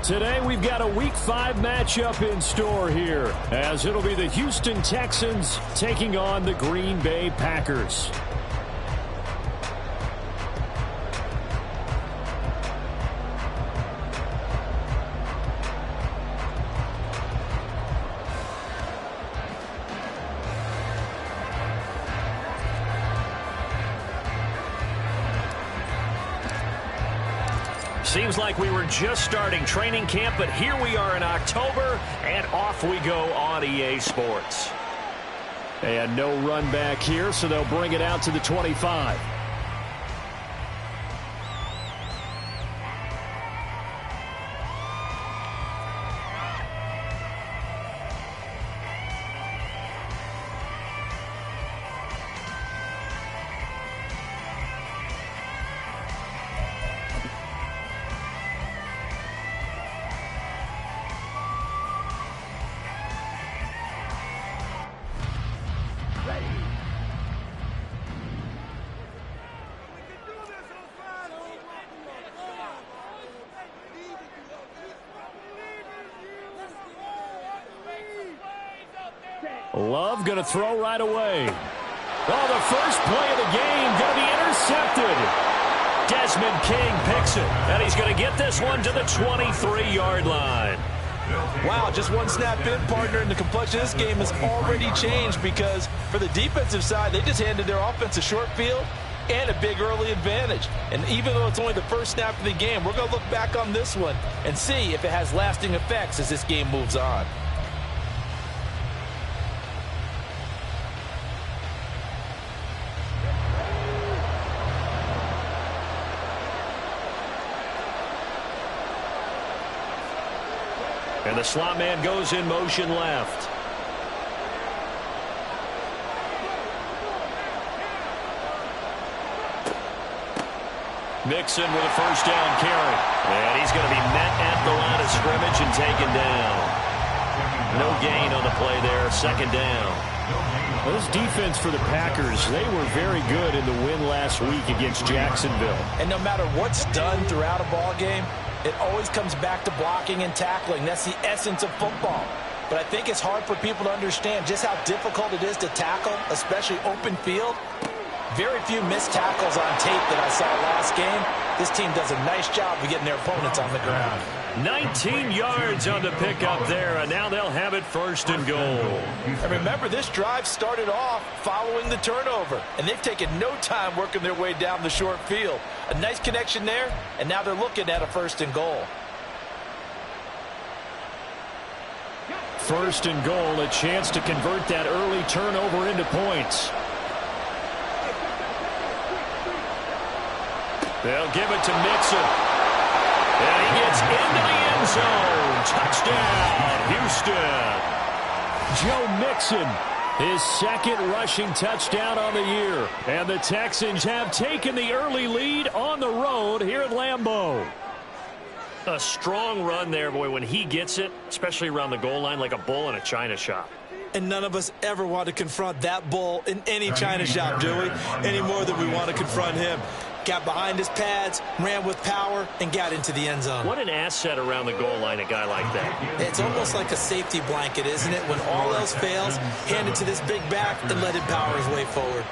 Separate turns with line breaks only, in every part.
Today we've got a Week 5 matchup in store here, as it'll be the Houston Texans taking on the Green Bay Packers.
Seems like we were just starting training camp, but here we are in October, and off we go on EA Sports.
And no run back here, so they'll bring it out to the 25. Love going to throw right away. Oh, the first play of the game going to be intercepted.
Desmond King picks it, and he's going to get this one to the 23-yard line.
Wow, just one snap in, partner, and the complexion of this game has already changed because for the defensive side, they just handed their offense a short field and a big early advantage. And even though it's only the first snap of the game, we're going to look back on this one and see if it has lasting effects as this game moves on.
And the slot man goes in motion left. Mixon with a first down carry. And he's going to be met at the line of scrimmage and taken down. No gain on the play there. Second down.
Well, this defense for the Packers, they were very good in the win last week against Jacksonville.
And no matter what's done throughout a ball game, it always comes back to blocking and tackling. That's the essence of football. But I think it's hard for people to understand just how difficult it is to tackle, especially open field. Very few missed tackles on tape that I saw last game. This team does a nice job of getting their opponents on the ground.
19 yards on the pickup there, and now they'll have it first and goal.
And remember, this drive started off following the turnover, and they've taken no time working their way down the short field. A nice connection there, and now they're looking at a first and goal.
First and goal, a chance to convert that early turnover into points.
They'll give it to Mixon. And he gets into the end zone. Touchdown, Houston.
Joe Mixon, his second rushing touchdown on the year. And the Texans have taken the early lead on the road here at Lambeau.
A strong run there, boy, when he gets it, especially around the goal line, like a bull in a china shop.
And none of us ever want to confront that bull in any china shop, do we? Any more than we want to confront him. Got behind his pads, ran with power, and got into the end zone.
What an asset around the goal line, a guy like that.
It's almost like a safety blanket, isn't it? When all else fails, hand it to this big back and let him power his way forward.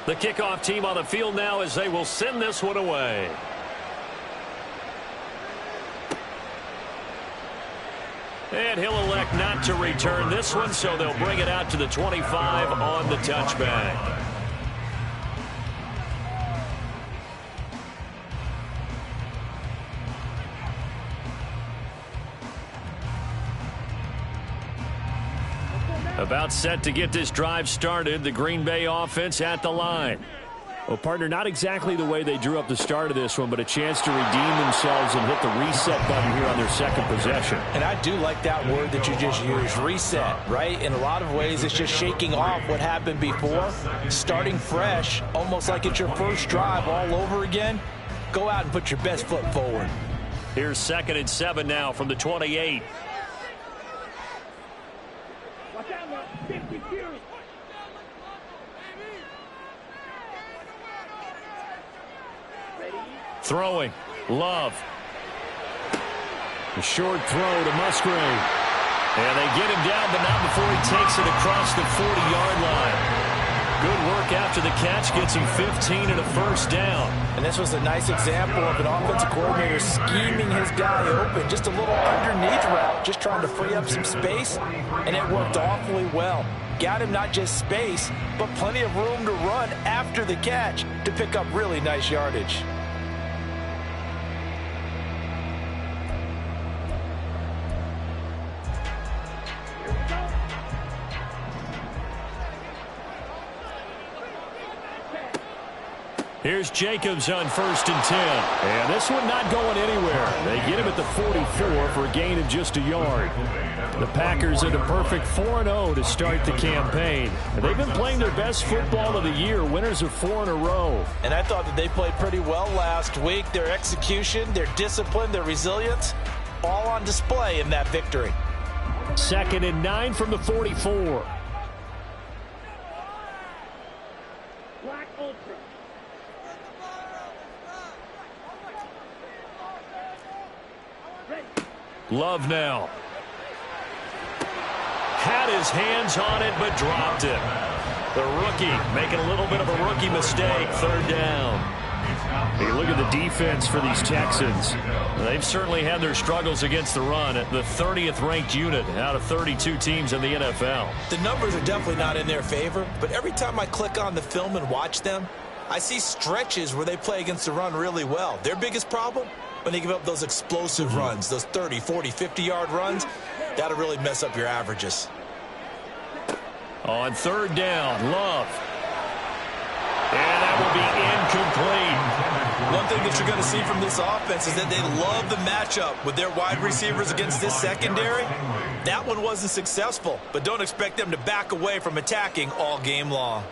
The kickoff team on the field now as they will send this one away. And he'll elect not to return this one, so they'll bring it out to the 25 on the touchback. About set to get this drive started. The Green Bay offense at the line.
Well, partner, not exactly the way they drew up the start of this one, but a chance to redeem themselves and hit the reset button here on their second possession.
And I do like that word that you just used, reset, right? In a lot of ways, it's just shaking off what happened before, starting fresh, almost like it's your first drive all over again. Go out and put your best foot forward.
Here's 2nd and 7 now from the 28. Throwing. Love. A short throw to Musgrave. And they get him down, but not before he takes it across the 40-yard line. Good work after the catch. Gets him 15 and a first down.
And this was a nice example of an offensive coordinator scheming his guy open. Just a little underneath route, just trying to free up some space, and it worked awfully well. Got him not just space, but plenty of room to run after the catch to pick up really nice yardage.
Here's Jacobs on 1st and 10. And this one not going anywhere. They get him at the 44 for a gain of just a yard. The Packers are the perfect 4-0 to start the campaign. And they've been playing their best football of the year. Winners of 4 in a row.
And I thought that they played pretty well last week. Their execution, their discipline, their resilience, all on display in that victory.
2nd and 9 from the 44. Love now. Had his hands on it, but dropped it. The rookie making a little bit of a rookie mistake. 3rd down. Hey, look at the defense for these Texans. They've certainly had their struggles against the run. The 30th ranked unit out of 32 teams in the NFL.
The numbers are definitely not in their favor, but every time I click on the film and watch them, I see stretches where they play against the run really well. Their biggest problem? When they give up those explosive runs, those 30, 40, 50-yard runs, that'll really mess up your averages.
On 3rd down, Love. And that will be incomplete.
One thing that you're going to see from this offense is that they love the matchup with their wide receivers against this secondary. That one wasn't successful, but don't expect them to back away from attacking all game long.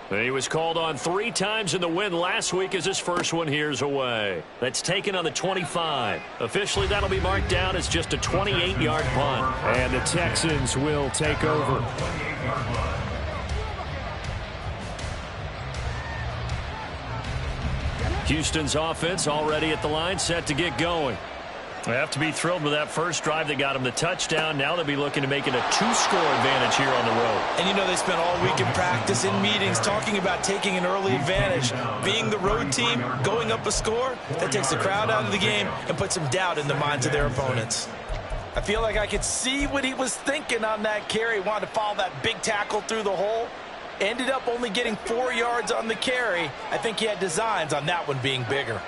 He was called on 3 times in the win last week as his first one here's away. That's taken on the 25. Officially, that'll be marked down as just a 28-yard punt. And the Texans will take over. Houston's offense already at the line, set to get going. They have to be thrilled with that first drive that got them the touchdown. Now they'll be looking to make it a 2-score advantage here on the road.
And you know they spent all week in practice, in meetings, talking about taking an early advantage. Being the road team, going up a score, that takes the crowd out of the game and puts some doubt in the minds of their opponents. I feel like I could see what he was thinking on that carry. Wanted to follow that big tackle through the hole. Ended up only getting 4 yards on the carry. I think he had designs on that one being bigger.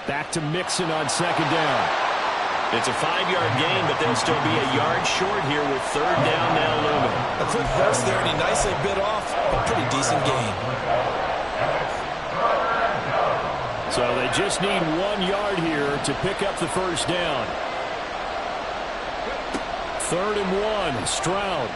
Back to Mixon on 2nd down.
It's a 5-yard gain, but they'll still be a yard short here with 3rd down now looming.
A quick burst there, and he nicely bit off a pretty decent gain.
So they just need 1 yard here to pick up the first down. 3rd and 1, Stroud.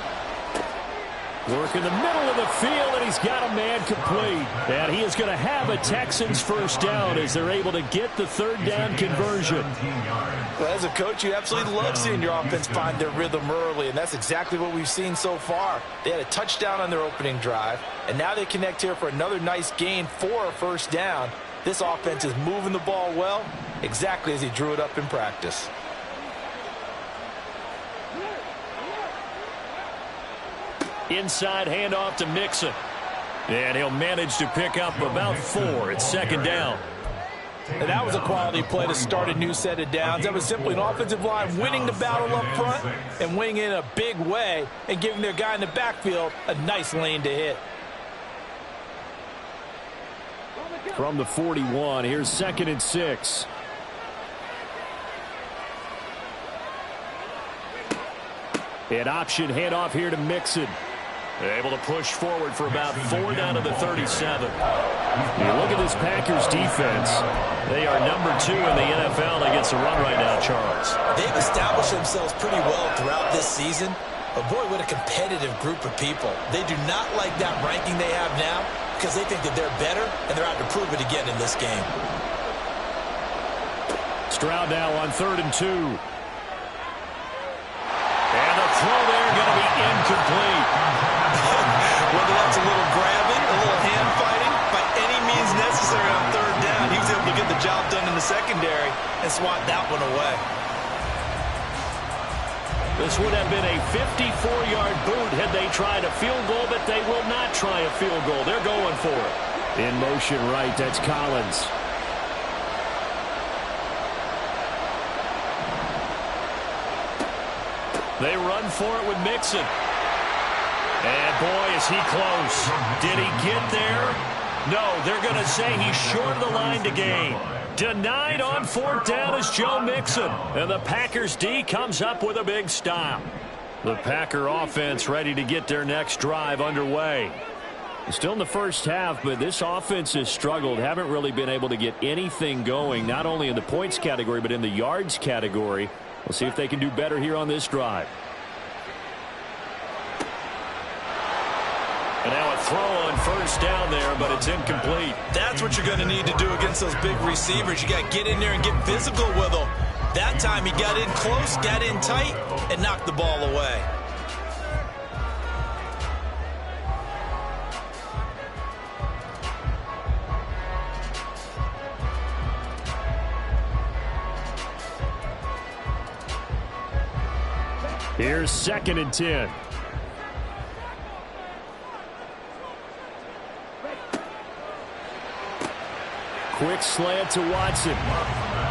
Work in the middle of the field, and he's got a man complete. And he is going to have a Texans first down as they're able to get the 3rd down conversion.
Well, as a coach, you absolutely love seeing your offense find their rhythm early, and that's exactly what we've seen so far. They had a touchdown on their opening drive, and now they connect here for another nice gain for a first down. This offense is moving the ball well, exactly as he drew it up in practice.
Inside handoff to Mixon. And he'll manage to pick up about 4. It's 2nd down.
And that was a quality play to start a new set of downs. That was simply an offensive line winning the battle up front and winning it in a big way and giving their guy in the backfield a nice lane to hit.
From the 41, here's 2nd and 6. An option handoff here to Mixon. Able to push forward for about 4 down to the 37. You look at this Packers defense. They are number 2 in the NFL against the run right now, Charles.
They've established themselves pretty well throughout this season. But boy, what a competitive group of people. They do not like that ranking they have now because they think that they're better, and they're out to prove it again in this game.
Stroud now on 3rd and 2. And the throw there going to be incomplete.
Whether that's a little grabbing, a little hand fighting, by any means necessary on 3rd down, he was able to get the job done in the secondary and swat that one away.
This would have been a 54-yard boot had they tried a field goal, but they will not try a field goal. They're going for it. In motion right, that's Collins. They run for it with Mixon. And boy, is he close. Did he get there? No, they're going to say he's short of the line to gain. Denied on 4th down is Joe Mixon. And the Packers D comes up with a big stop. The Packer offense ready to get their next drive underway. Still in the first half, but this offense has struggled. Haven't really been able to get anything going, not only in the points category, but in the yards category. We'll see if they can do better here on this drive. And now a throw on 1st down there, but it's incomplete.
That's what you're going to need to do against those big receivers. You got to get in there and get physical with them. That time he got in close, got in tight, and knocked the ball away.
Here's 2nd and 10. Quick slant to Watson.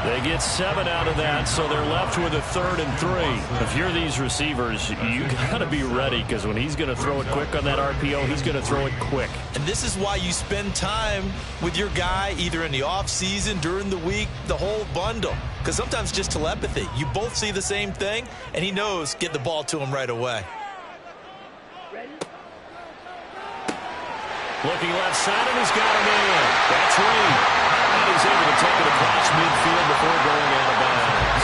They get 7 out of that, so they're left with a 3rd and 3. If you're these receivers, you got to be ready, because when he's going to throw it quick on that RPO, he's going to throw it quick.
And this is why you spend time with your guy either in the offseason, during the week, the whole bundle. Because sometimes just telepathy. You both see the same thing, and he knows get the ball to him right away.
Looking left side, and he's got him in. That's Reed. And he's able to take it across midfield before going out of bounds.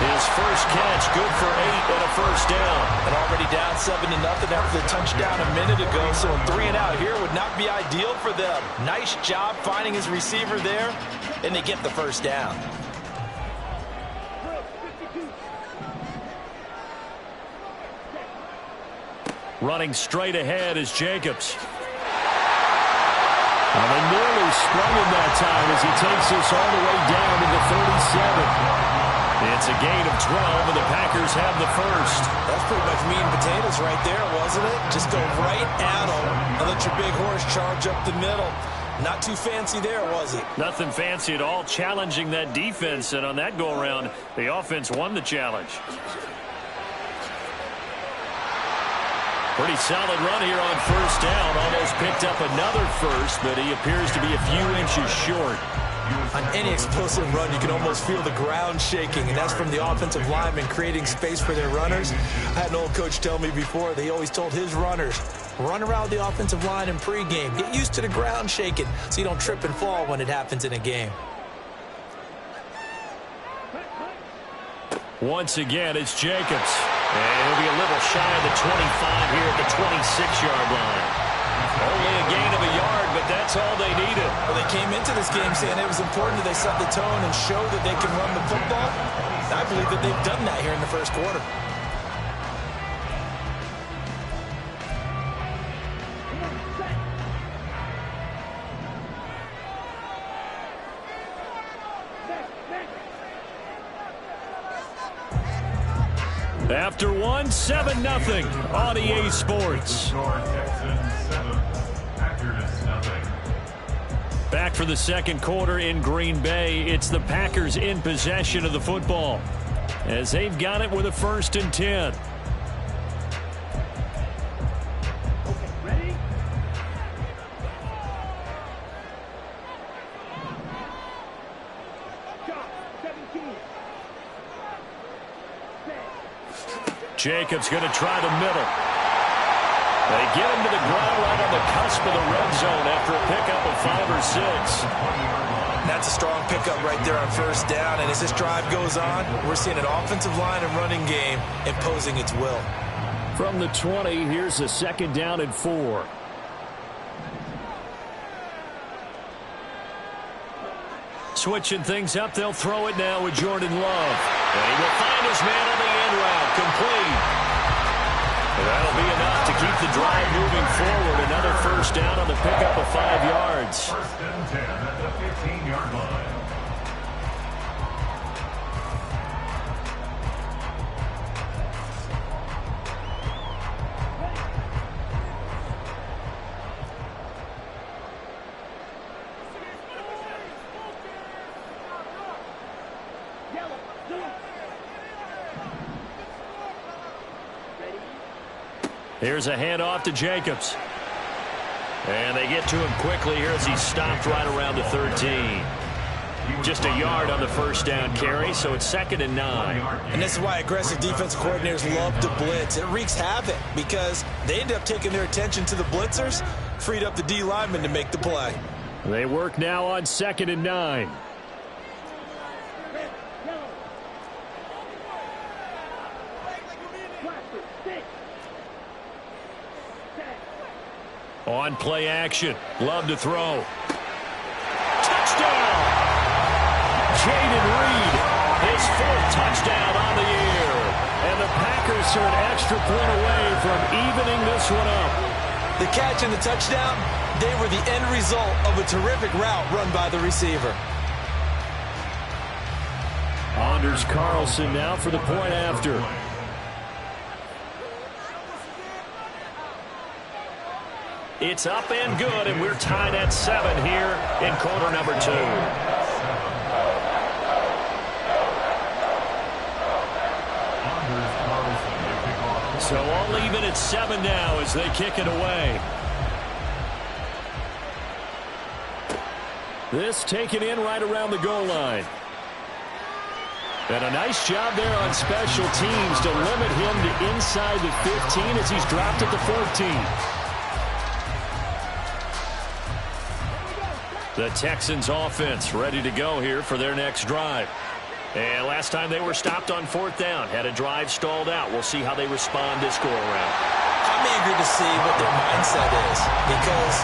His first catch, good for 8 and a 1st down. And already down 7-0 after the touchdown a minute ago, so a 3 and out here would not be ideal for them. Nice job finding his receiver there, and they get the 1st down. Running straight ahead is Jacobs. And they nearly sprung him that time as he takes this all the way down to the 37. It's a gain of 12, and the Packers have the 1st.
That's pretty much meat and potatoes right there, wasn't it? Just go right at him and let your big horse charge up the middle. Not too fancy there, was it?
Nothing fancy at all, challenging that defense, and on that go-around, the offense won the challenge. Pretty solid run here on 1st down. Almost picked up another 1st, but he appears to be a few inches short.
On any explosive run, you can almost feel the ground shaking, and that's from the offensive linemen creating space for their runners. I had an old coach tell me before, they always told his runners, run around the offensive line in pregame. Get used to the ground shaking so you don't trip and fall when it happens in a game.
Once again, it's Jacobs. And he'll be a little shy of the 25 here at the 26-yard line. Only a gain of a yard, but that's all they needed.
Well, they came into this game saying it was important that they set the tone and show that they can run the football. I believe that they've done that here in the 1st quarter.
After one, 7-0 on EA Sports. Back for the 2nd quarter in Green Bay. It's the Packers in possession of the football as they've got it with a 1st and 10. Jacobs going to try the middle. They get him to the ground right on the cusp of the red zone after a pickup of 5 or 6.
That's a strong pickup right there on 1st down, and as this drive goes on, we're seeing an offensive line and running game imposing its will.
From the 20, here's a 2nd down and 4. Switching things up, they'll throw it now with Jordan Love. And he will find his man on the end route, complete. And that'll be enough to keep the drive moving forward. Another 1st down on the pickup of 5 yards.
1st and 10 at the 15-yard line.
Here's a handoff to Jacobs. And they get to him quickly here as he's stopped right around the 13. Just a yard on the 1st down carry, so it's 2nd and 9.
And this is why aggressive defense coordinators love to blitz. It wreaks havoc because they end up taking their attention to the blitzers, freed up the D lineman to make the play.
They work now on 2nd and 9. On play action. Love to throw. Touchdown! Jaden Reed, his 4th touchdown on the year. And the Packers are an extra point away from evening this one up.
The catch and the touchdown, they were the end result of a terrific route run by the receiver.
Anders Carlson now for the point after. It's up and good, and we're tied at 7 here in quarter number 2. So all even at 7 now as they kick it away. This taken in right around the goal line. And a nice job there on special teams to limit him to inside the 15 as he's dropped at the 14. The Texans offense ready to go here for their next drive. And last time they were stopped on 4th down, had a drive stalled out. We'll see how they respond this go-around.
I'm eager to see what their mindset is because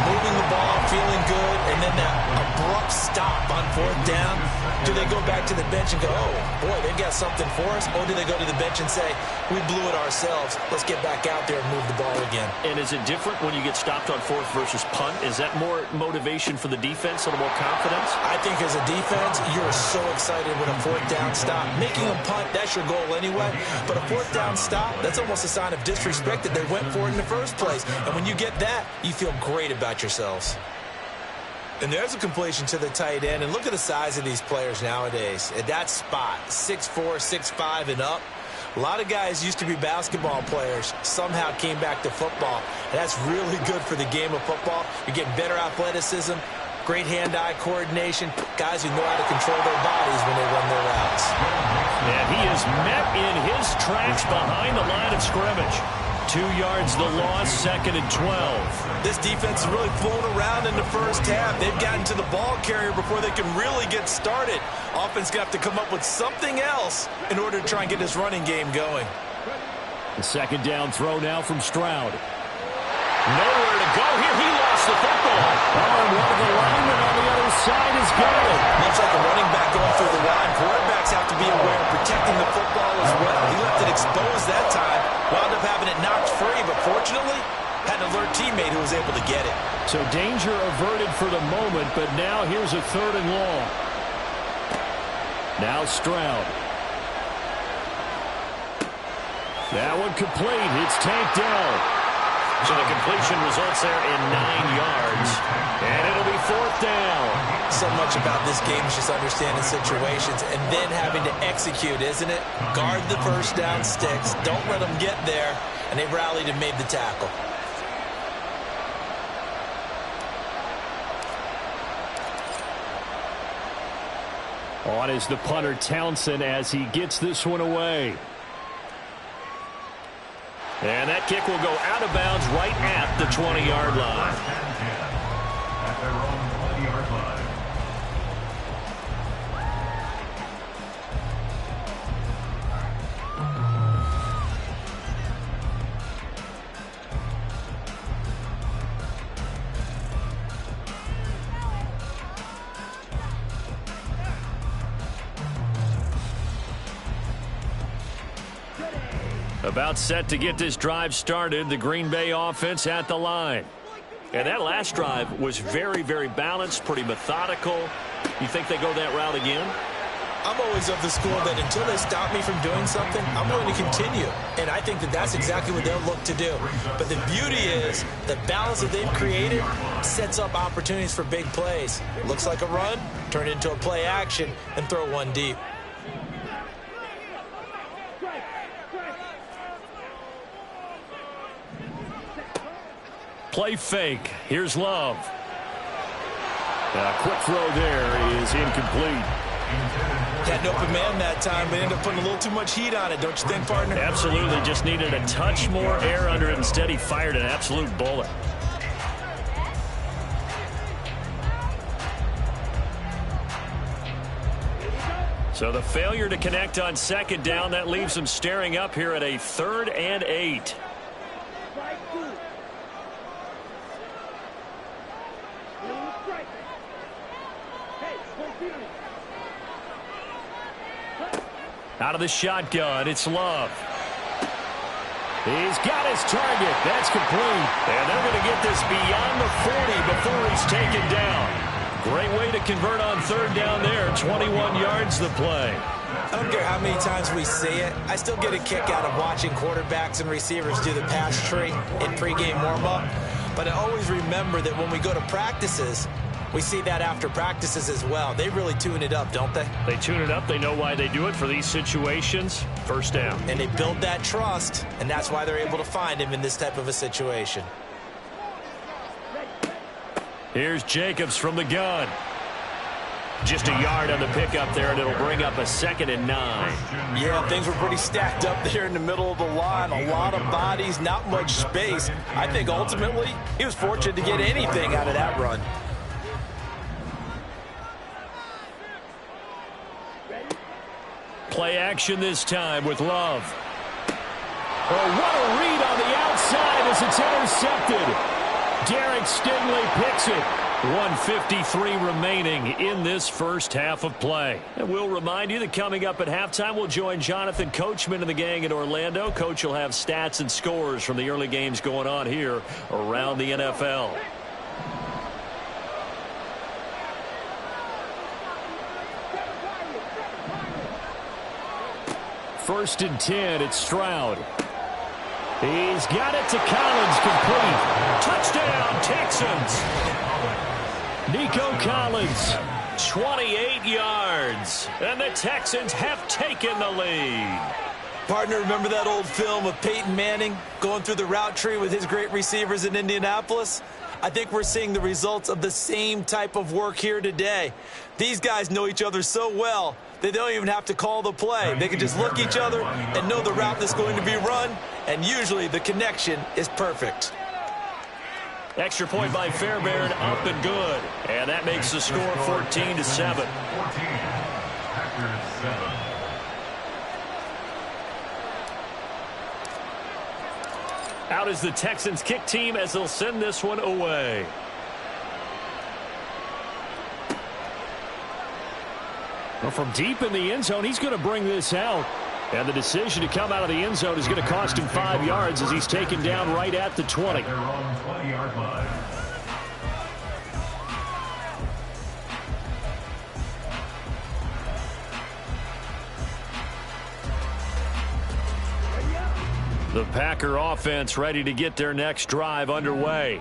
moving the ball, feeling good, and then that abrupt stop on 4th down, do they go back to the bench and go, oh, boy, they've got something for us? Or do they go to the bench and say, we blew it ourselves, let's get back out there and move the ball again?
And is it different when you get stopped on 4th versus punt? Is that more motivation for the defense, a little more confidence?
I think as a defense, you're so excited with a 4th down stop. Making a punt, that's your goal anyway. But a 4th down stop, that's almost a sign of disrespect that they went for it in the first place. And when you get that, you feel great about yourselves. And there's a completion to the tight end. And look at the size of these players nowadays. At that spot, 6'4", 6'5", and up. A lot of guys used to be basketball players, somehow came back to football. And that's really good for the game of football. You're getting better athleticism, great hand-eye coordination, guys who know how to control their bodies when they run their routes.
And he is met in his tracks behind the line of scrimmage. 2 yards the loss, 2nd and 12.
This defense has really flown around in the first half. They've gotten to the ball carrier before they can really get started. Offense got to come up with something else in order to try and get this running game going.
The 2nd down throw now from Stroud. Nowhere to go here. He lost the football. Oh, and one of the linemen on the other side has got it.
Much like a running back going through the line, quarterbacks have to be aware of protecting the football as well. He left it exposed that time. Wound up having it knocked free, but fortunately, had an alert teammate who was able to get it.
So danger averted for the moment, but now here's a 3rd and long. Now Stroud. That one complete. It's tanked down. So the completion results there in 9 yards. And it'll be 4th down.
So much about this game is just understanding situations and then having to execute, isn't it? Guard the first down sticks. Don't let them get there. And they rallied and made the tackle.
On is the punter Townsend as he gets this one away. And that kick will go out of bounds right at the 20-yard line.
At their own 20-yard line.
About set to get this drive started. The Green Bay offense at the line. And that last drive was very, very balanced, pretty methodical. You think they go that route again?
I'm always of the school that until they stop me from doing something, I'm going to continue. And I think that that's exactly what they'll look to do. But the beauty is the balance that they've created sets up opportunities for big plays. Looks like a run, turn it into a play action, and throw one deep.
Play fake. Here's Love. A quick throw there is incomplete.
Had an open man that time, but ended up putting a little too much heat on it, don't you think, partner?
Absolutely. Just needed a touch more air under it. Instead, he fired an absolute bullet. So the failure to connect on second down, that leaves him staring up here at a 3rd and 8. Out of the shotgun, it's Love. He's got his target. That's complete. And they're going to get this beyond the 40 before he's taken down. Great way to convert on 3rd down there. 21 yards the play.
I don't care how many times we see it. I still get a kick out of watching quarterbacks and receivers do the pass tree in pregame warm-up. But I always remember that when we go to practices, we see that after practices as well. They really tune it up, don't they?
They tune it up. They know why they do it for these situations. 1st down.
And they build that trust, and that's why they're able to find him in this type of a situation.
Here's Jacobs from the gun. Just a yard on the pickup there, and it'll bring up a 2nd and 9.
Yeah, things were pretty stacked up there in the middle of the line. A lot of bodies, not much space. I think ultimately he was fortunate to get anything out of that run.
Play action this time with Love. Oh, what a read on the outside as it's intercepted. Derek Stingley picks it. 1:53 remaining in this first half of play. And we'll remind you that coming up at halftime, we'll join Jonathan Coachman and the gang in Orlando. Coach will have stats and scores from the early games going on here around the NFL. First and 10, it's Stroud. He's got it to Collins, complete. Touchdown, Texans. Nico Collins, 28 yards. And the Texans have taken the lead.
Partner, remember that old film of Peyton Manning going through the route tree with his great receivers in Indianapolis? I think we're seeing the results of the same type of work here today. These guys know each other so well they don't even have to call the play. They can just look each other and know the route that's going to be run, and usually the connection is perfect.
Extra point by Fairbairn, up and good. And that makes the score 14-7. Out is the Texans kick team as they'll send this one away. Well, from deep in the end zone, he's going to bring this out. And the decision to come out of the end zone is going to cost him 5 yards as he's taken down right at the 20.
Their own 20-yard line.
The Packer offense ready to get their next drive underway.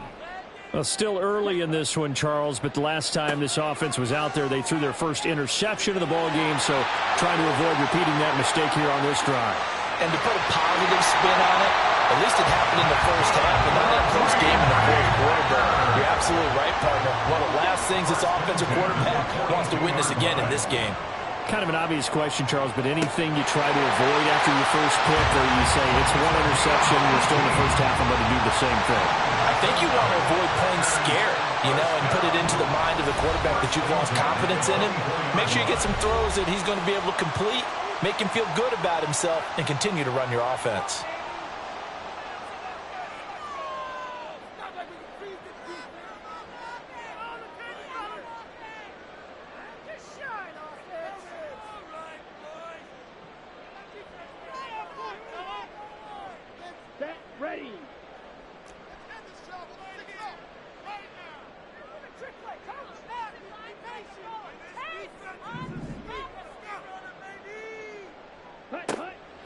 Well, still early in this one, Charles, but the last time this offense was out there, they threw their first interception of the ball game, so trying to avoid repeating that mistake here on this drive.
And to put a positive spin on it, at least it happened in the first half and not a close game in the fourth quarter. But you're absolutely right, partner. One of the last things this offensive quarterback wants to witness again in this game.
Kind of an obvious question, Charles, but anything you try to avoid after your first pick, or you say it's one interception, we're still in the first half, I'm going to do the same thing?
I think you want to avoid playing scared, and put it into the mind of the quarterback that you've lost confidence in him. Make sure you get some throws that he's going to be able to complete, make him feel good about himself, and continue to run your offense.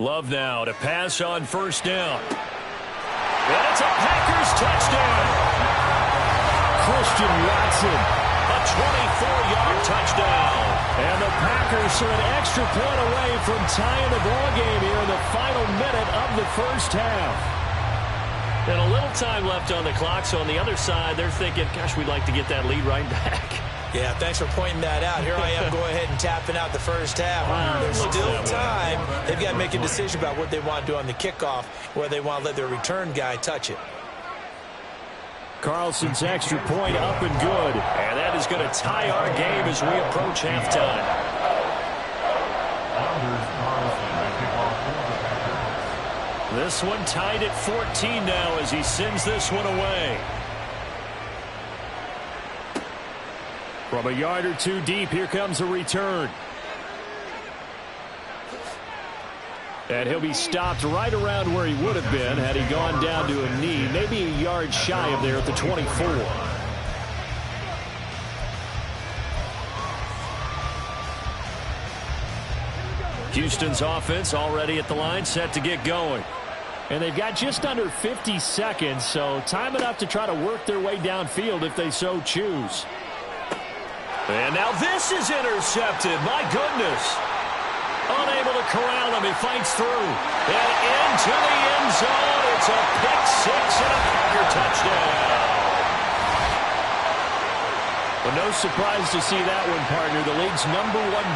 Love now to pass on first down. And it's a Packers touchdown. Christian Watson, a 24-yard touchdown. And the Packers are an extra point away from tying the ball game here in the final minute of the first half.
And a little time left on the clock, so on the other side, they're thinking, gosh, we'd like to get that lead right back.
Yeah, thanks for pointing that out. Here I am go ahead and tapping out the first half. There's still time. They've got to make a decision about what they want to do on the kickoff, whether they want to let their return guy touch it.
Carlson's extra point up and good.
And that is going to tie our game as we approach halftime.
This one tied at 14 now as he sends this one away. From a yard or two deep, here comes a return. And he'll be stopped right around where he would have been had he gone down to a knee, maybe a yard shy of there at the 24. Houston's offense already at the line, set to get going. And they've got just under 50 seconds, so time enough to try to work their way downfield if they so choose.
And now this is intercepted. My goodness.
Unable to corral him. He fights through. And into the end zone. It's a pick six and a Packer touchdown. But no surprise to see that one, partner. The league's #1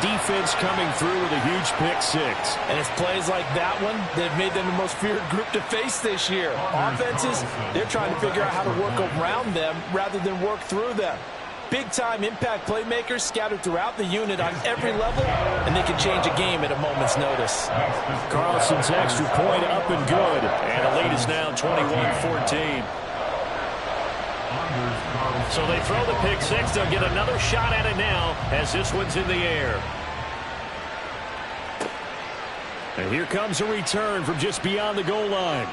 defense coming through with a huge pick six.
And it's plays like that one that have made them the most feared group to face this year. Offenses, they're trying to figure out how to work around them rather than work through them. Big-time impact playmakers scattered throughout the unit on every level, and they can change a game at a moment's notice.
Carlson's extra point up and good.
And the lead is now 21-14. So they throw the pick six. They'll get another shot at it now as this one's in the air.
And here comes a return from just beyond the goal line.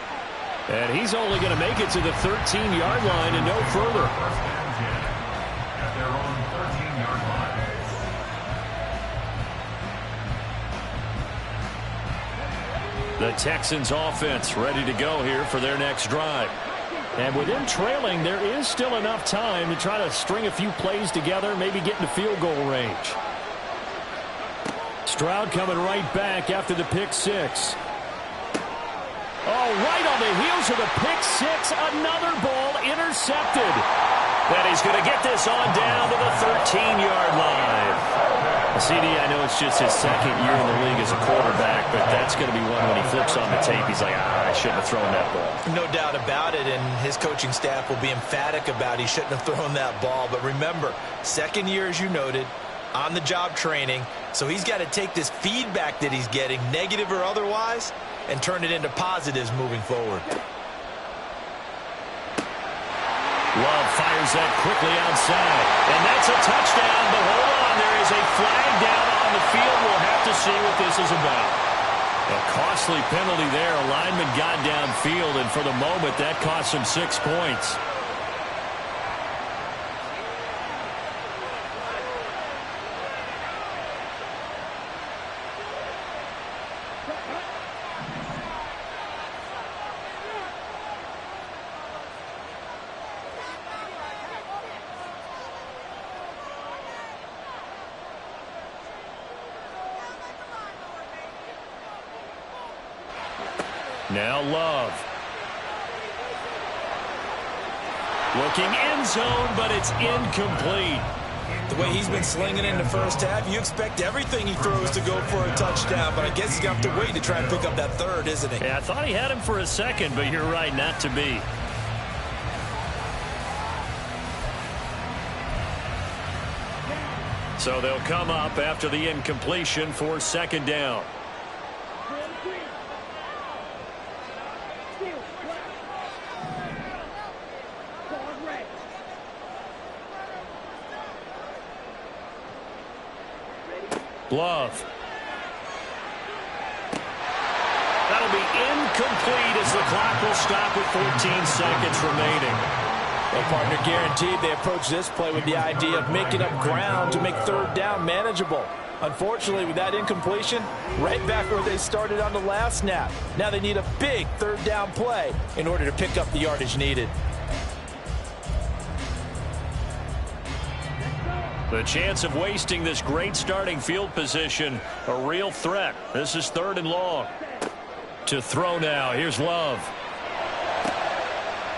And he's only going to make it to the 13-yard line and no further.
At their own 13-yard line.
The Texans offense ready to go here for their next drive. And with them trailing, there is still enough time to try to string a few plays together, maybe get into field goal range. Stroud coming right back after the pick six. Oh, right on the heels of the pick six, another ball intercepted.
And he's going to get this on down to the 13-yard line.
CD, I know it's just his second year in the league as a quarterback, but that's going to be one when he flips on the tape. He's like, I shouldn't have thrown that ball.
No doubt about it, and his coaching staff will be emphatic about he shouldn't have thrown that ball. But remember, second year, as you noted, on-the-job training, so he's got to take this feedback that he's getting, negative or otherwise, and turn it into positives moving forward.
Love fires that quickly outside. And that's a touchdown, but hold on. There is a flag down on the field. We'll have to see what this is about. A costly penalty there. A lineman got downfield, and for the moment, that cost him 6 points. Now Love. Looking end zone, but it's incomplete.
The way he's been slinging in the first half, you expect everything he throws to go for a touchdown, but I guess he's going to have to wait to try and pick up that third, isn't he?
Yeah, I thought he had him for a second, but you're right, not to be. So they'll come up after the incompletion for second down. Love. That'll be incomplete as the clock will stop with 14 seconds remaining.
Well, partner, guaranteed they approach this play with the idea of making up ground to make third down manageable. Unfortunately, with that incompletion, right back where they started on the last snap. Now they need a big third down play in order to pick up the yardage needed.
The chance of wasting this great starting field position, a real threat. This is 3rd and long. To throw now. Here's Love.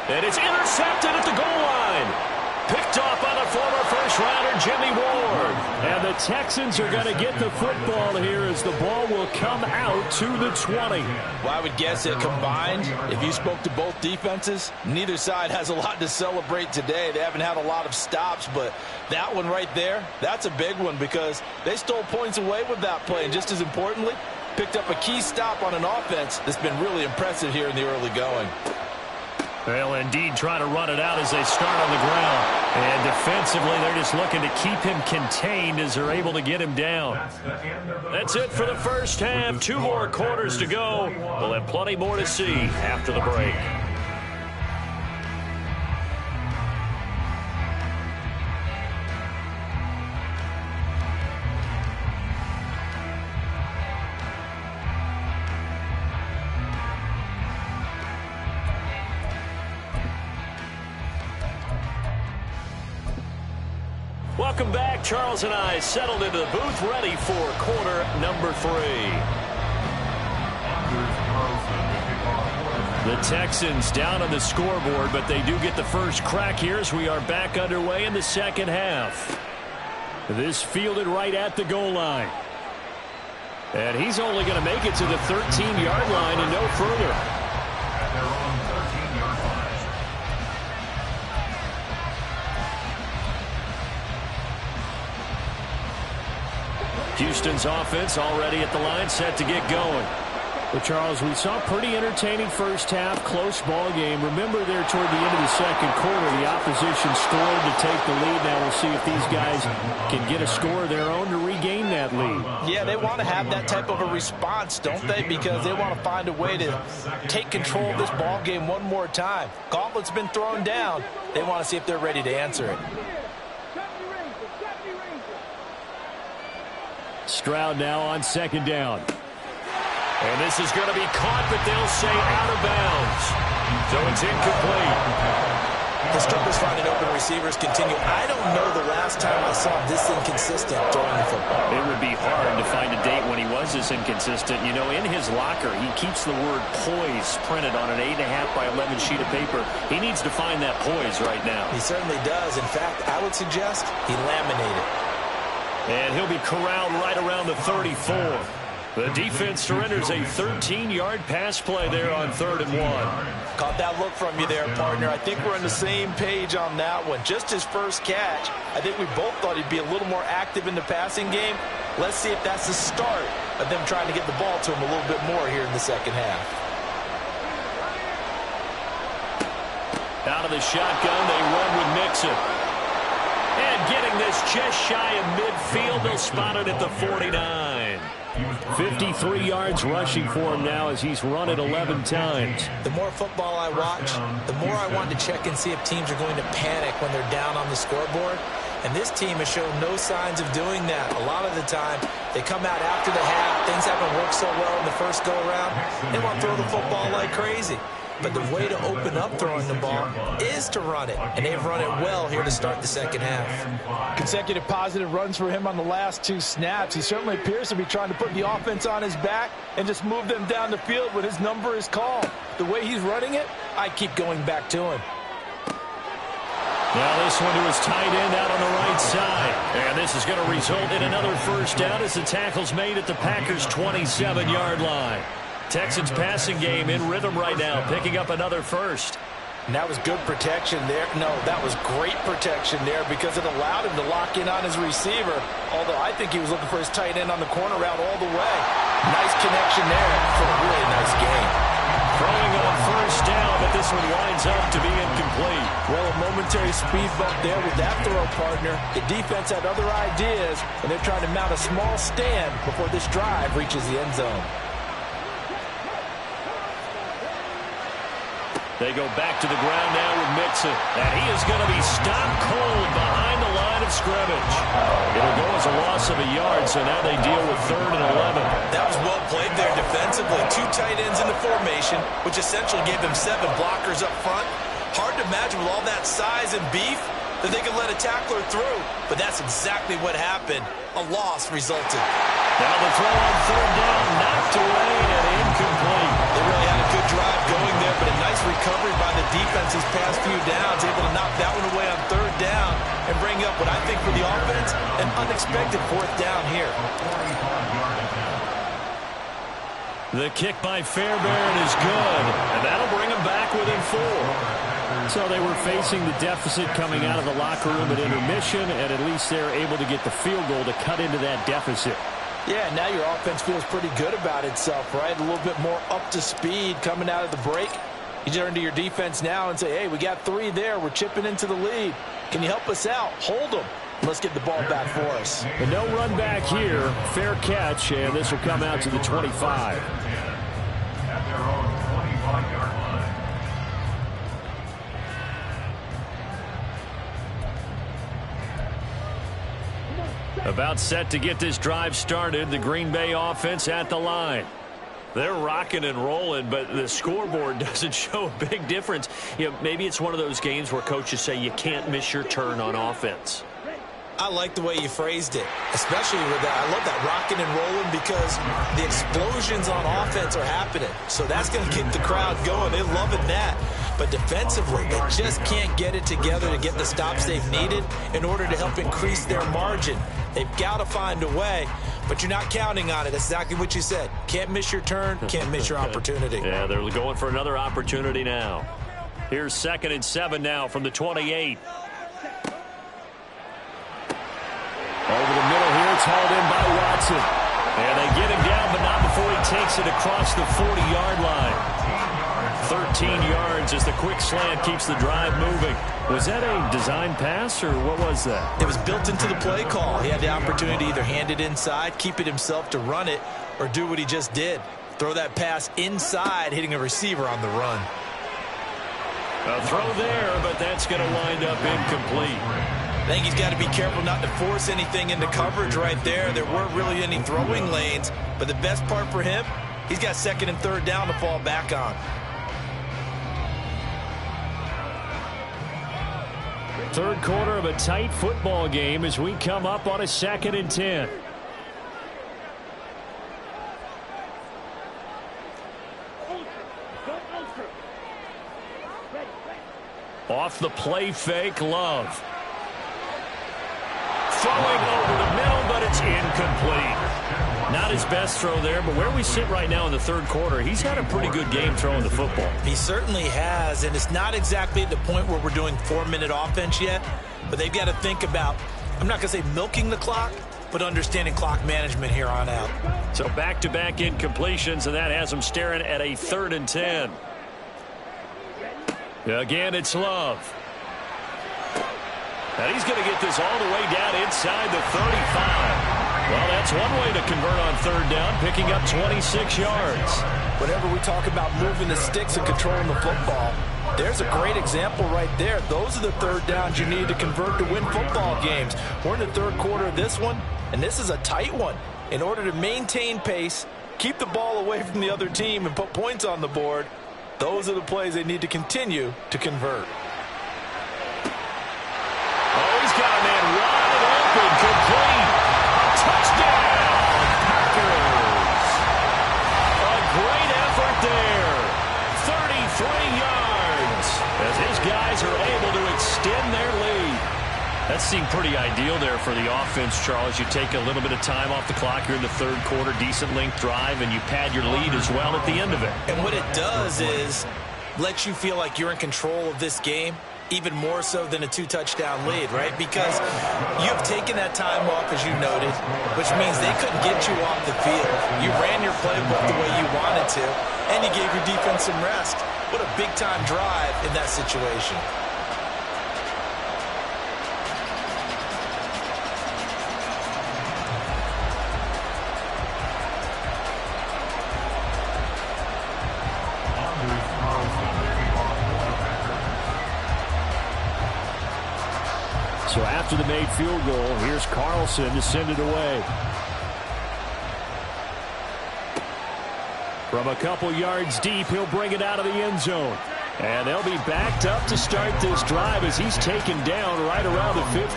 And it's intercepted at the goal line. Picked off by the former first-rounder Jimmy Ward. And the Texans are going to get the football here as the ball will come out to the 20.
Well, I would guess that combined, if you spoke to both defenses, neither side has a lot to celebrate today. They haven't had a lot of stops, but that one right there, that's a big one because they stole points away with that play. And just as importantly, picked up a key stop on an offense that's been really impressive here in the early going.
They'll indeed try to run it out as they start on the ground. And defensively, they're just looking to keep him contained as they're able to get him down. That's it for the first half. 2 more quarters to go. We'll have plenty more to see after the break. Welcome back. Charles and I settled into the booth ready for quarter number 3. The Texans down on the scoreboard, but they do get the first crack here as we are back underway in the second half. This fielded right at the goal line. And he's only going to make it to the 13-yard line and no further. Houston's offense already at the line, set to get going. Well, Charles, we saw a pretty entertaining first half, close ball game. Remember there toward the end of the second quarter, the opposition scored to take the lead. Now we'll see if these guys can get a score of their own to regain that lead.
Yeah, they want to have that type of a response, don't they? Because they want to find a way to take control of this ball game one more time. Gauntlet's been thrown down. They want to see if they're ready to answer it.
Stroud now on second down. And this is going to be caught, but they'll say out of bounds. So it's incomplete.
The struggles finding open receivers continue. I don't know the last time I saw him this inconsistent throwing the football.
It would be hard to find a date when he was this inconsistent. You know, in his locker, he keeps the word poise printed on an 8.5 by 11 sheet of paper. He needs to find that poise right now.
He certainly does. In fact, I would suggest he laminated.
And he'll be corralled right around the 34. The defense surrenders a 13-yard pass play there on 3rd and 1.
Caught that look from you there, partner. I think we're on the same page on that one. Just his first catch, I think we both thought he'd be a little more active in the passing game. Let's see if that's the start of them trying to get the ball to him a little bit more here in the second half.
Out of the shotgun, they run with Mixon. And getting this just shy of midfield, they'll spot it at the 49. 53 yards rushing for him now as he's run it 11 times.
The more football I watch, the more I want to check and see if teams are going to panic when they're down on the scoreboard. And this team has shown no signs of doing that. A lot of the time, they come out after the half. Things haven't worked so well in the first go-around. They want to throw the football like crazy. But the way to open up throwing the ball is to run it. And they've run it well here to start the second half. Consecutive positive runs for him on the last 2 snaps. He certainly appears to be trying to put the offense on his back and just move them down the field when his number is called. The way he's running it, I keep going back to him.
Now this one to his tight end out on the right side. And this is going to result in another first down as the tackle's made at the Packers' 27-yard line. Texans passing game in rhythm right now, picking up another first.
And that was good protection there. No, that was great protection there because it allowed him to lock in on his receiver. Although I think he was looking for his tight end on the corner route all the way. Nice connection there for a really nice game.
Throwing on first down, but this one winds up to be incomplete.
Well, a momentary speed bump there with that throw, partner. The defense had other ideas, and they're trying to mount a small stand before this drive reaches the end zone.
They go back to the ground now with Mixon. And he is going to be stopped cold behind the line of scrimmage. It'll go as a loss of a yard, so now they deal with 3rd and 11.
That was well played there defensively. 2 tight ends in the formation, which essentially gave them 7 blockers up front. Hard to imagine with all that size and beef that they could let a tackler through, but that's exactly what happened. A loss resulted.
Now the throw on 3rd down, knocked away and incomplete.
They really had a good drive going there, but a nice recovery by the defense these past few downs, able to knock that one away on 3rd down and bring up what I think for the offense, an unexpected 4th down here.
The kick by Fairbairn is good, and that'll bring them back within 4. So they were facing the deficit coming out of the locker room at intermission, and at least they're able to get the field goal to cut into that deficit.
Yeah, now your offense feels pretty good about itself, right? A little bit more up to speed coming out of the break. You turn to your defense now and say, hey, we got 3 there. We're chipping into the lead. Can you help us out? Hold them. Let's get the ball back for us.
And no run back here. Fair catch, and this will come out to the 25.
At their own 25-yard line.
About set to get this drive started. The Green Bay offense at the line. They're rocking and rolling, but the scoreboard doesn't show a big difference. You know, maybe it's one of those games where coaches say you can't miss your turn on offense.
I like the way you phrased it, especially with that. I love that rocking and rolling because the explosions on offense are happening. So that's going to keep the crowd going. They're loving that. But defensively, they just can't get it together to get the stops they've needed in order to help increase their margin. They've got to find a way, but you're not counting on it. That's exactly what you said. Can't miss your turn, can't miss your opportunity.
Yeah, they're going for another opportunity now. Here's 2nd and 7 now from the 28. Over the middle here, it's hauled in by Watson. And they get him down, but not before he takes it across the 40-yard line. 13 yards as the quick slant keeps the drive moving. Was that a design pass, or what was that?
It was built into the play call. He had the opportunity to either hand it inside, keep it himself to run it, or do what he just did. Throw that pass inside, hitting a receiver on the run.
A throw there, but that's going to wind up incomplete.
I think he's got to be careful not to force anything into coverage right there. There weren't really any throwing lanes, but the best part for him, he's got 2nd and 3rd down to fall back on.
3rd quarter of a tight football game as we come up on a 2nd and 10. Off the play fake, Love. Throwing over the middle, but it's incomplete. Not his best throw there, but where we sit right now in the 3rd quarter, he's had a pretty good game throwing the football.
He certainly has, and it's not exactly at the point where we're doing 4-minute offense yet, but they've got to think about, I'm not going to say milking the clock, but understanding clock management here on out.
So back-to-back incompletions, and that has him staring at a 3rd and 10. Again, it's Love. And he's going to get this all the way down inside the 35. Well, that's one way to convert on 3rd down, picking up 26 yards.
Whenever we talk about moving the sticks and controlling the football, there's a great example right there. Those are the 3rd downs you need to convert to win football games. We're in the 3rd quarter of this one, and this is a tight one. In order to maintain pace, keep the ball away from the other team, and put points on the board, those are the plays they need to continue to convert.
Oh, he's got a man wide open, complete. Touchdown, Packers. A great effort there. 33 yards as his guys are able to extend their lead. That seemed pretty ideal there for the offense, Charles. You take a little bit of time off the clock here in the 3rd quarter, decent length drive, and you pad your lead as well at the end of it.
And what it does is let you feel like you're in control of this game, even more so than a 2-touchdown lead, right? Because you've taken that time off, as you noted, which means they couldn't get you off the field. You ran your playbook the way you wanted to, and you gave your defense some rest. What a big-time drive in that situation.
So after the made field goal, here's Carlson to send it away. From a couple yards deep, he'll bring it out of the end zone. And they'll be backed up to start this drive as he's taken down right around the 15.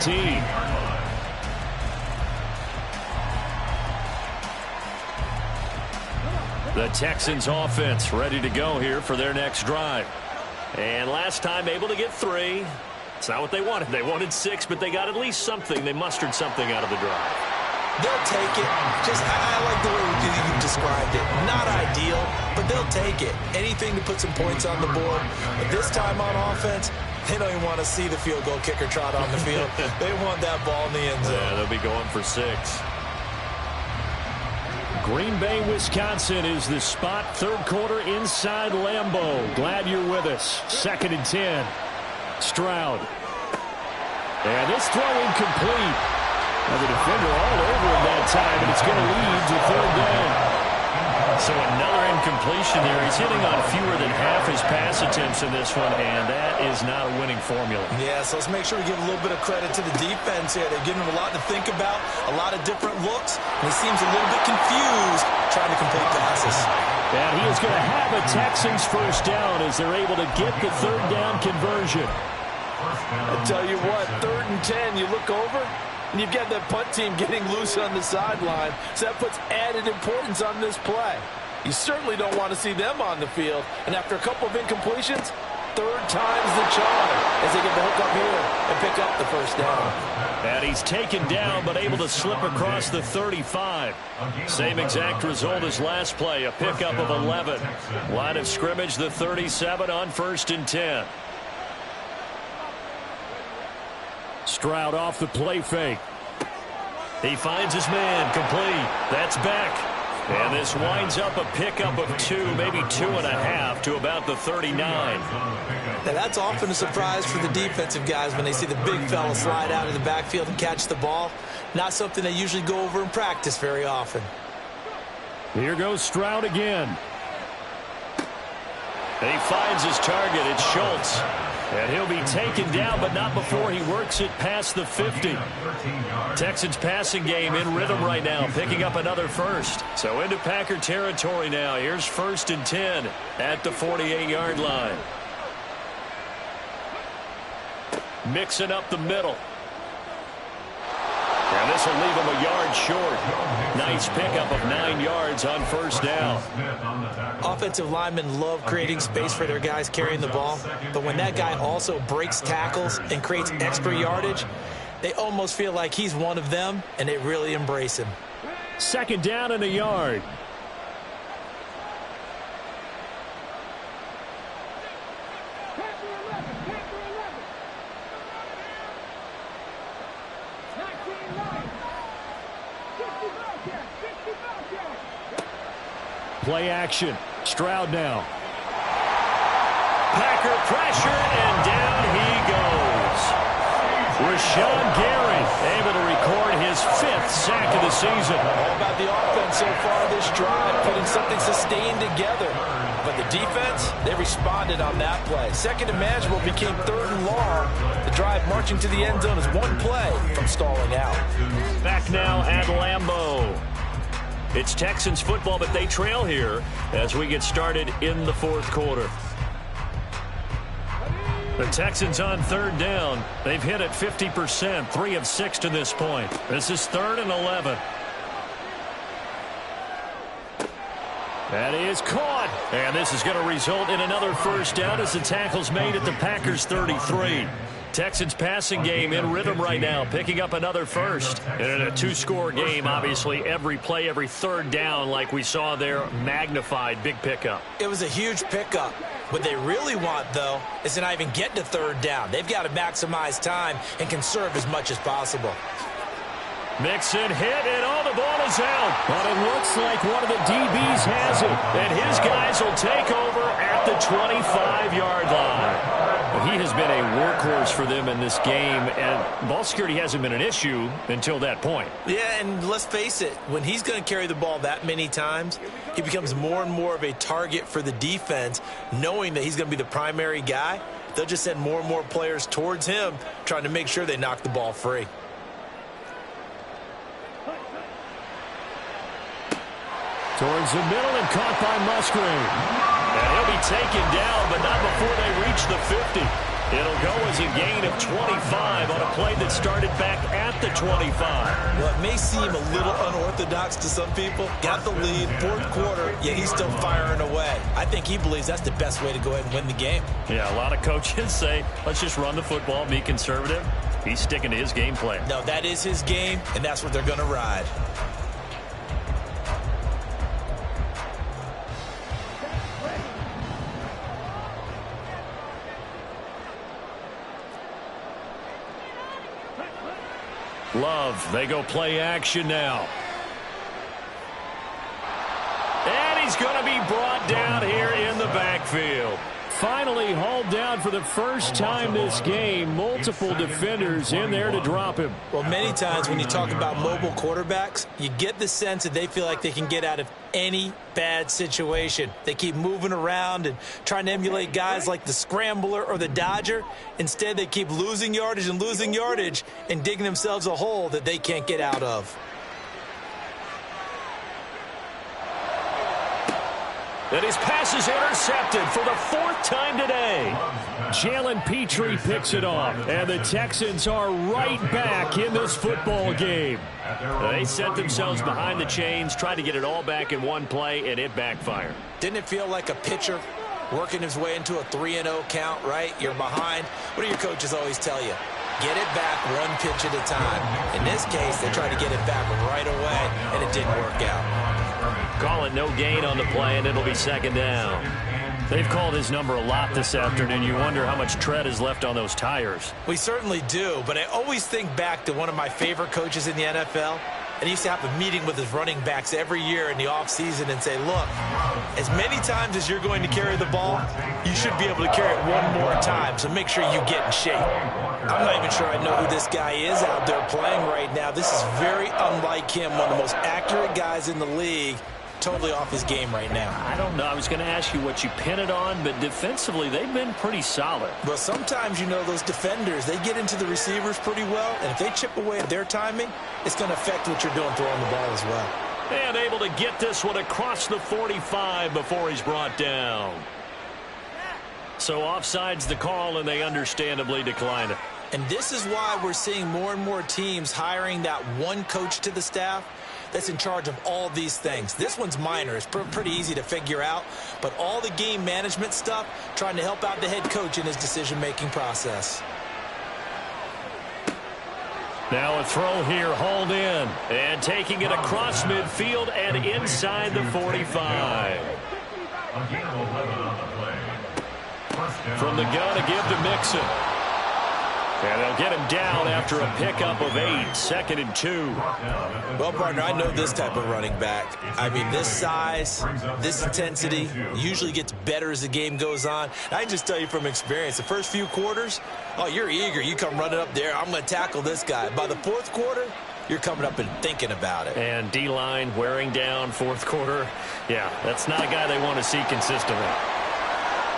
The Texans offense ready to go here for their next drive. And last time able to get 3. It's not what they wanted. They wanted 6, but they got at least something. They mustered something out of the drive.
They'll take it. I like the way you described it. Not ideal, but they'll take it. Anything to put some points on the board. But this time on offense, they don't even want to see the field goal kicker trot on the field. They want that ball in the end zone.
Yeah, they'll be going for 6. Green Bay, Wisconsin is the spot. Third quarter inside Lambeau. Glad you're with us. 2nd and 10. Stroud. And this throw incomplete. Now the defender all over him that time, and it's going to lead to 3rd down. So another incompletion there. He's hitting on fewer than half his pass attempts in this one, and that is not a winning formula.
Yeah, so let's make sure we give a little bit of credit to the defense here. They're giving him a lot to think about, a lot of different looks, and he seems a little bit confused trying to complete passes.
And he is going to have a Texans first down as they're able to get the 3rd down conversion.
I tell you what, 3rd and 10, you look over, and you've got that punt team getting loose on the sideline, so that puts added importance on this play. You certainly don't want to see them on the field, and after a couple of incompletions, 3rd time's the charm as they get the hook up here and pick up the first down.
And he's taken down but able to slip across the 35. Same exact result as last play, a pickup of 11. Line of scrimmage, the 37 on 1st and 10. Stroud off the play fake. He finds his man, complete. That's back. And this winds up a pickup of 2, maybe 2.5 to about the 39.
Now that's often a surprise for the defensive guys when they see the big fella slide out of the backfield and catch the ball. Not something they usually go over in practice very often.
Here goes Stroud again. And he finds his target. It's Schultz. And he'll be taken down, but not before he works it past the 50. Texans passing game in rhythm right now, picking up another first. So into Packer territory now. Here's 1st and 10 at the 48-yard line. Mixing up the middle. And this will leave him a yard short. Nice pickup of 9 yards on 1st down.
Offensive linemen love creating space for their guys carrying the ball, but when that guy also breaks tackles and creates extra yardage, they almost feel like he's one of them, and they really embrace him.
2nd down and a yard. Play action. Stroud now. Packer pressure, and down he goes. Rashawn Gary able to record his 5th sack of the season.
All about the offense so far this drive, putting something sustained together. But the defense, they responded on that play. 2nd and manageable became 3rd and long. The drive marching to the end zone is 1 play from stalling out.
Back now at Lambeau. It's Texans football, but they trail here as we get started in the 4th quarter. The Texans on 3rd down. They've hit it 50%, 3 of 6 to this point. This is 3rd and 11. That is caught. And this is going to result in another first down as the tackle's made at the Packers' 33. Texans passing game in rhythm right now, picking up another first. And in a 2-score game, obviously, every play, every 3rd down, like we saw there, magnified, big pickup.
It was a huge pickup. What they really want, though, is to not even get to 3rd down. They've got to maximize time and conserve as much as possible.
Mixon hit, and the ball is out. But it looks like one of the DBs has it. And his guys will take over at the 25-yard line. Well, he has been a workhorse for them in this game, and ball security hasn't been an issue until that point.
Yeah, and let's face it, when he's going to carry the ball that many times, he becomes more and more of a target for the defense, knowing that he's going to be the primary guy. They'll just send more and more players towards him, trying to make sure they knock the ball free.
Towards the middle and caught by Musgrave.
And he'll be taken down, but not before they reach the 50. It'll go as a gain of 25 on a play that started back at the 25.
Well, it may seem a little unorthodox to some people. Got the lead, fourth quarter, yet he's still firing away. I think he believes that's the best way to go ahead and win the game.
Yeah, a lot of coaches say, let's just run the football, be conservative. He's sticking to his game plan.
No, that is his game, and that's what they're going to ride.
Love, they go play action now. And he's going to be brought down here in the backfield.
Finally hauled down for the first time this game. Multiple defenders in there to drop him.
Well, many times when you talk about mobile quarterbacks, you get the sense that they feel like they can get out of any bad situation. They keep moving around and trying to emulate guys like the scrambler or the dodger. Instead, they keep losing yardage and digging themselves a hole that they can't get out of.
And his pass is intercepted for the fourth time today.
Jalen Petrie picks it off, and the Texans are right back in this football game.
They set themselves behind the chains, tried to get it all back in one play, and it backfired.
Didn't it feel like a pitcher working his way into a 3-0 count, right? You're behind. What do your coaches always tell you? Get it back one pitch at a time. In this case, they tried to get it back right away, and it didn't work out.
Call it no gain on the play, and it'll be second down. They've called his number a lot this afternoon. You wonder how much tread is left on those tires.
We certainly do, but I always think back to one of my favorite coaches in the NFL. And he used to have a meeting with his running backs every year in the offseason and say, look, as many times as you're going to carry the ball, you should be able to carry it one more time, so make sure you get in shape. I'm not even sure I know who this guy is out there playing right now. This is very unlike him, one of the most accurate guys in the league. Totally off his game right now.
I don't know. I was going to ask you what you pin it on, but defensively, they've been pretty solid.
Well, sometimes, you know, those defenders, they get into the receivers pretty well, and if they chip away at their timing, it's going to affect what you're doing throwing the ball as well.
And able to get this one across the 45 before he's brought down. So offside's the call, and they understandably decline it.
And this is why we're seeing more and more teams hiring that one coach to the staff that's in charge of all these things. This one's minor. It's pretty easy to figure out. But all the game management stuff, trying to help out the head coach in his decision-making process.
Now a throw here, hauled in. And taking it across midfield and inside the 45. From the gun to give to Mixon. And they'll get him down after a pickup of 8, 2nd and 2.
Well, partner, I know this type of running back. I mean, this size, this intensity usually gets better as the game goes on. I can just tell you from experience, the first few quarters, oh, you're eager. You come running up there. I'm going to tackle this guy. By the fourth quarter, you're coming up and thinking about it.
And D-line wearing down fourth quarter. Yeah, that's not a guy they want to see consistently.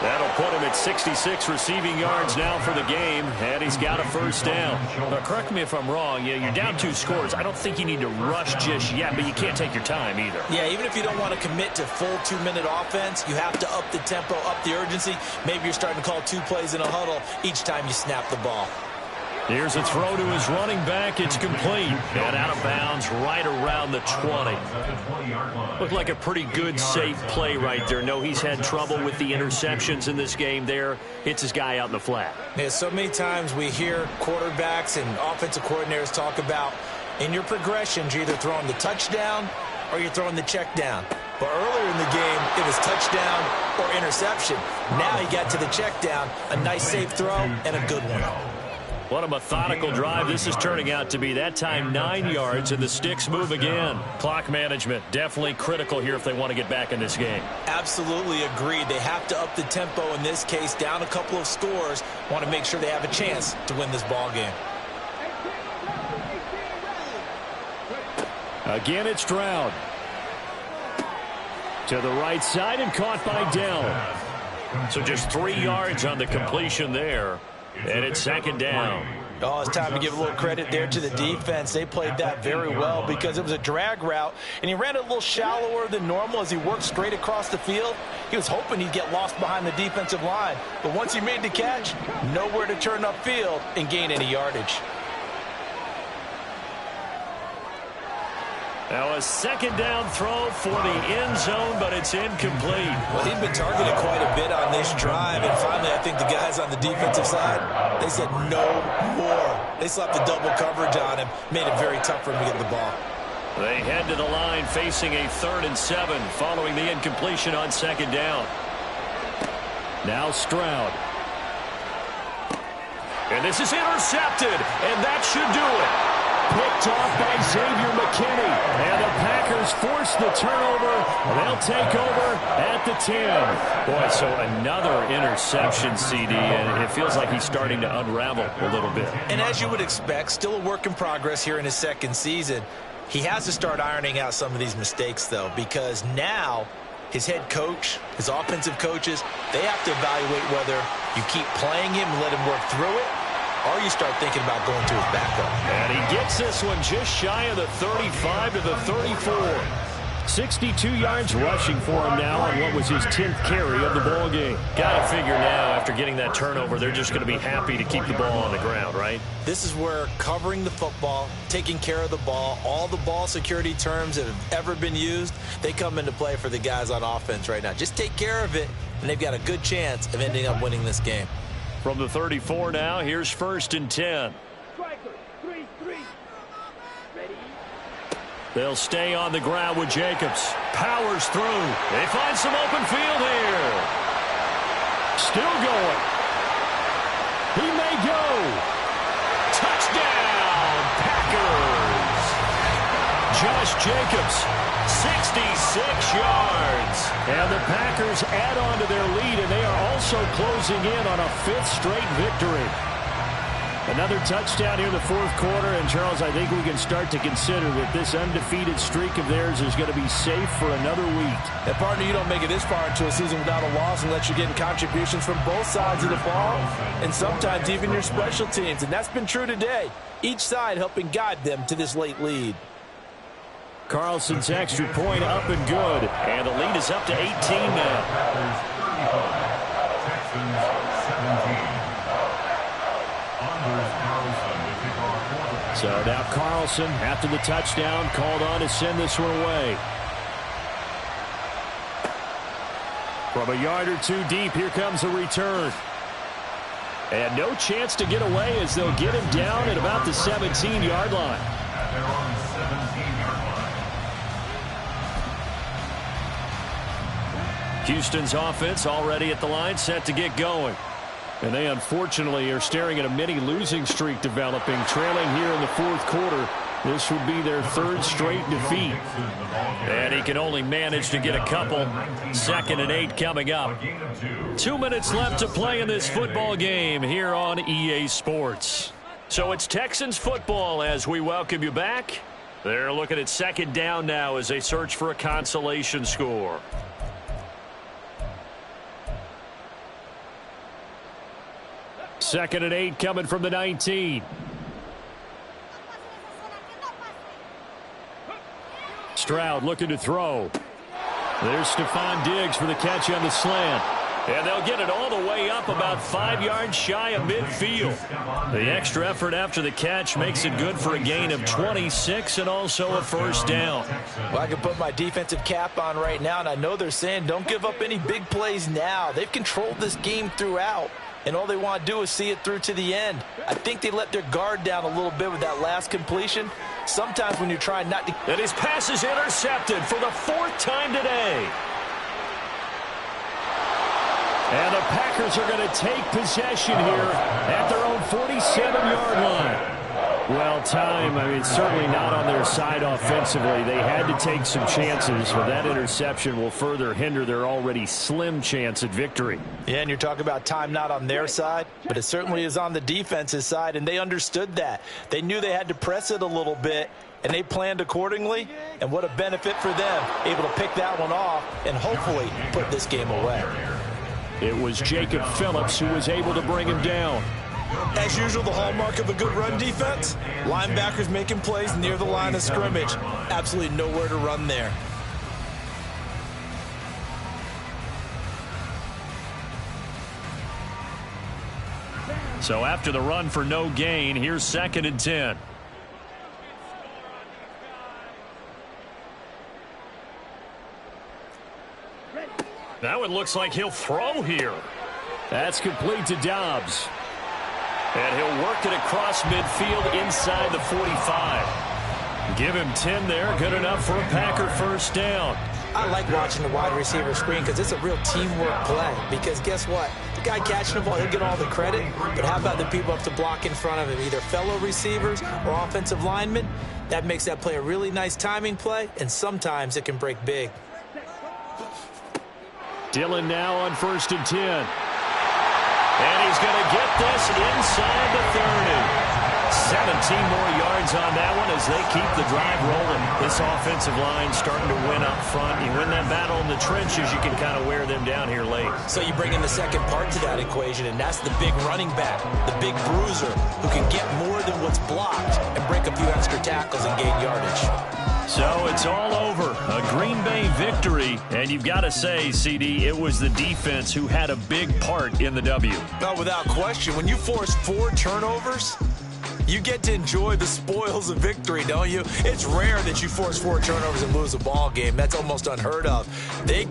That'll put him at 66 receiving yards now for the game, and he's got a first down. Now, correct me if I'm wrong. Yeah, you're down 2 scores. I don't think you need to rush just yet, but you can't take your time either.
Yeah, even if you don't want to commit to full 2-minute offense, you have to up the tempo, up the urgency. Maybe you're starting to call 2 plays in a huddle each time you snap the ball.
Here's a throw to his running back. It's complete. And out of bounds right around the 20. Looked like a pretty good, safe play right there. No, he's had trouble with the interceptions in this game there. Hits his guy out in the flat.
Yeah, so many times we hear quarterbacks and offensive coordinators talk about in your progressions, you're either throwing the touchdown or you're throwing the check down. But earlier in the game, it was touchdown or interception. Now he got to the check down, a nice safe throw, and a good one.
What a methodical drive this is turning out to be. That time 9 yards, and the sticks move again. Clock management definitely critical here if they want to get back in this game.
Absolutely agreed. They have to up the tempo in this case, down a couple of scores. Want to make sure they have a chance to win this ball game.
Again, it's Stroud. To the right side and caught by Dell.
So just 3 yards on the completion there. And it's second down.
Oh, it's time to give a little credit there to the defense. They played that very well because it was a drag route, and he ran it a little shallower than normal as he worked straight across the field. He was hoping he'd get lost behind the defensive line, but once he made the catch, nowhere to turn upfield and gain any yardage.
Now a second down throw for the end zone, but it's incomplete.
Well, he'd been targeted quite a bit on this drive, and finally I think the guys on the defensive side, they said no more. They slapped the double coverage on him, made it very tough for him to get the ball.
They head to the line facing a 3rd and 7 following the incompletion on second down.
Now Stroud.
And this is intercepted, and that should do it.
Picked off by Xavier McKinney. And the Packers force the turnover. They'll take over at the 10.
Boy, so another interception, CD, and it feels like he's starting to unravel a little bit.
And as you would expect, still a work in progress here in his second season. He has to start ironing out some of these mistakes, though, because now his head coach, his offensive coaches, they have to evaluate whether you keep playing him and let him work through it, or you start thinking about going to his backup.
And he gets this one just shy of the 35 to the 34.
62 yards rushing for him now on what was his 10th carry of the ball game.
Got to figure now, after getting that turnover, they're just going to be happy to keep the ball on the ground, right?
This is where covering the football, taking care of the ball, all the ball security terms that have ever been used, they come into play for the guys on offense right now. Just take care of it, and they've got a good chance of ending up winning this game.
From the 34 now, here's 1st and 10. They'll stay on the ground with Jacobs. Powers through. They find some open field here.
Still going. He may go.
Touchdown, Packers. Josh Jacobs, 66 yards.
And the Packers add on to their lead, and they are also closing in on a 5th straight victory. Another touchdown here in the 4th quarter, and Charles, I think we can start to consider that this undefeated streak of theirs is going to be safe for another week.
And partner, you don't make it this far into a season without a loss unless you're getting contributions from both sides of the ball, and sometimes even your special teams, and that's been true today. Each side helping guide them to this late lead.
Carlson's extra point up and good.
And the lead is up to 18 now.
Texans 17.
So now Carlson, after the touchdown, called on to send this one away. From a yard or two deep, here comes a return. And no chance to get away as they'll get him down at about the 17-yard line.
They're on the 17-yard line.
Houston's offense already at the line, set to get going.
And they unfortunately are staring at a mini losing streak developing, trailing here in the 4th quarter. This would be their 3rd straight defeat.
And he can only manage to get a couple. 2nd and 8 coming up. 2 minutes left to play in this football game here on EA Sports. So it's Texans football as we welcome you back. They're looking at 2nd down now as they search for a consolation score.
Second and 8 coming from the 19. Stroud looking to throw. There's Stephon Diggs for the catch on the slant.
And they'll get it all the way up about 5 yards shy of midfield. The extra effort after the catch makes it good for a gain of 26 and also a 1st down.
Well, I can put my defensive cap on right now, and I know they're saying don't give up any big plays now. They've controlled this game throughout, and all they want to do is see it through to the end. I think they let their guard down a little bit with that last completion. Sometimes when you're trying not to...
And his pass is intercepted for the 4th time today.
And the Packers are going to take possession here at their own 47-yard line. Well, it's certainly not on their side offensively. They had to take some chances, but that interception will further hinder their already slim chance at victory.
Yeah, and you're talking about time not on their side, but it certainly is on the defense's side, and they understood that. They knew they had to press it a little bit, and they planned accordingly, and what a benefit for them, able to pick that one off and hopefully put this game away.
It was Jacob Phillips who was able to bring him down.
As usual, the hallmark of a good run defense, linebackers making plays near the line of scrimmage. Absolutely nowhere to run there.
So after the run for no gain, here's 2nd and 10. That one looks like he'll throw here. That's complete to Dobbs. And he'll work it across midfield inside the 45. Give him 10 there. Good enough for a Packer first down.
I like watching the wide receiver screen because it's a real teamwork play. Because guess what? The guy catching the ball, he'll get all the credit. But how about the people up to block in front of him, either fellow receivers or offensive linemen? That makes that play a really nice timing play, and sometimes it can break big.
Dillon now on 1st and 10. And he's going to get this inside the 30. 17 more yards on that one as they keep the drive rolling. This offensive line starting to win up front. You win that battle in the trenches, you can kind of wear them down here late.
So you bring in the second part to that equation, and that's the big running back, the big bruiser, who can get more than what's blocked and break a few extra tackles and gain yardage.
So it's all over. A Green Bay victory. And you've got to say, CD, it was the defense who had a big part in the W.
No, without question. When you force 4 turnovers, you get to enjoy the spoils of victory, don't you? It's rare that you force 4 turnovers and lose a ball game. That's almost unheard of. They